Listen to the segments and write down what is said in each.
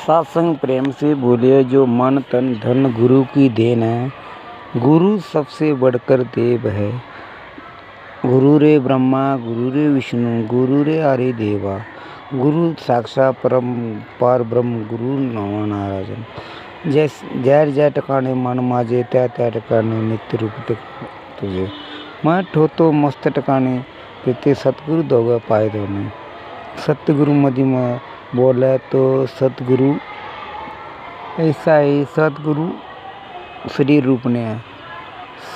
सत्संग प्रेम से बोलिए जो मन तन धन गुरु की देन है। गुरु सबसे बढ़कर देव है। गुरु रे ब्रह्मा गुरु रे विष्णु गुरु रे हरि देवा। गुरु साक्षात परम पार ब्रह्म गुरु नारायण। ज्या ठिकाणी मन माझे त्या त्या ठिकाणी नित्य रूप तुझे। मैं ठेवतो मस्त ठिकाणी तिथे सद्गुरु दोघं पाय दोन्ही। सतगुरुमध्ये मग बोला तो सतगुरु ऐसा ही सतगुरु श्री रूप ने आहे।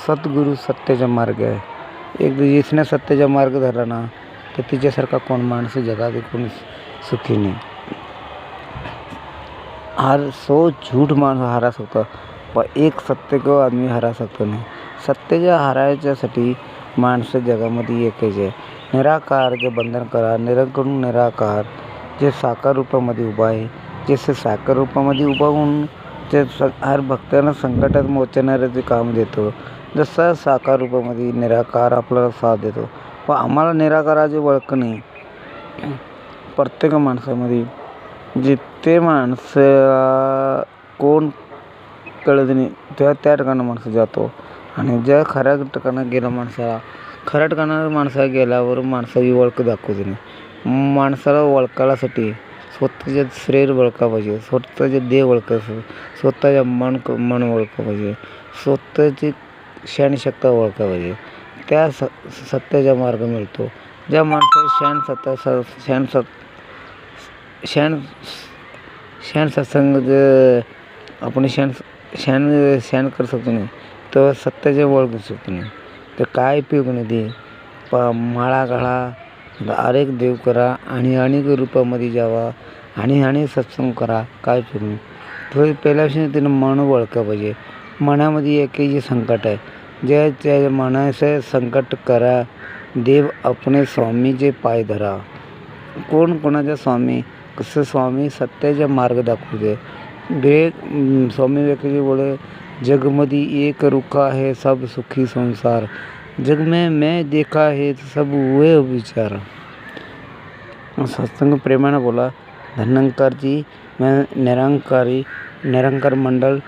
सतगुरु सत्याचा मार्ग आहे। एक जिसने सत्याचा मार्ग धरला ना तर तिच्यासारखा कोण माणूस जगात कोणी सुखी नाही। हर 100 झूठ माणूस हरा सकतो पण एक सत्य को आदमी हरा सकतो नाही। सत्याच्या हरायच्यासाठी माणसं जगामध्ये एकच आहे। निराकारचे बंधन करा। निरंकुश निराकार जे साकार रूपामध्ये उभा आहे। जसे साकार रूपामध्ये उभा होऊन ते हर भक्तांना संकटात मोचणारे काम देतो। जसं साकार रूपामध्ये निराकार आपल्याला साथ देतो। पण आम्हाला निराकाराची ओळख नाही। प्रत्येक माणसामध्ये जिथे माणसं कोण कळत नाही त्या ठिकाणी माणूस जातो आणि ज्या खऱ्या ठिकाणी गेला माणसाला खऱ्या ठिकाणी माणसाला गेल्यावर माणसाची ओळख दाखवते नाही। माणसाला ओळखायसाठी स्वतःचे शरीर ओळखा पाहिजे, स्वतःचे देह ओळखा, स्वतःचे मन ओळखा पाहिजे, स्वतःची शक्ती ओळखा पाहिजे। त्या सत्याचा मार्ग मिळतो। ज्या माणसाला शैन सत्संग आपण शैन कर सकतो नाही तर सत्याचे ओळखू शकतो नाही तर काय उपयोग नाही। ते माळा घाला अनेक देव करा आणि अनेक रूपामध्ये जावा आणि सत्संग करा काय उपयोग नाही। तो पहिल्यापासून तिनं मन ओळखा पाहिजे। मनामध्ये एकही जे संकट आहे ज्या मनाचे संकट करा देव अपने स्वामीचे पाय धरा। कोण कोणाचा स्वामी कसं स्वामी सत्याचा मार्ग दाखवते। स्वामी विवेकानंद बोले जगमध्ये एक रुखा है सब सुखी संसार। जग में मैं देखा है सब हुए विचार। सत्संग प्रेमाने बोला। धन्यंकार जी मैं निरंकार मंडल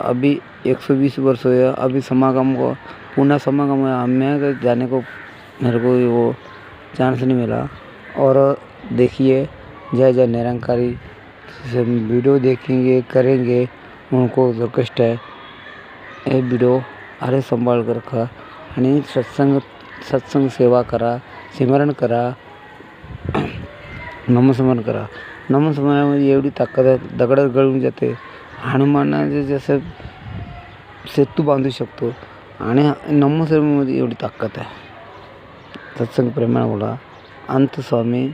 अभी 120 वर्ष हुए। अभी समागम को पुनः समागम है। हमें जाने को मेरे को वो चांस नहीं मिला। और देखिए जय निरंकारी से वीडियो देखेंगे करेंगे उनको जो कष्ट है ये वीडियो अरे संभाळ कर रखा आणि सत्संग सेवा करा, सिमरण करा, नामस्मरण करा। नामस्मरणामध्ये एवढी ताकद आहे दगड गळून जाते। हनुमानाचे जसं सेतू बांधू शकतो आणि नामस्मरणामध्ये एवढी ताकद आहे। सत्संग प्रेमाने बोला। अंत स्वामी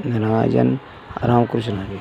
निराजन रामकृष्ण हरी।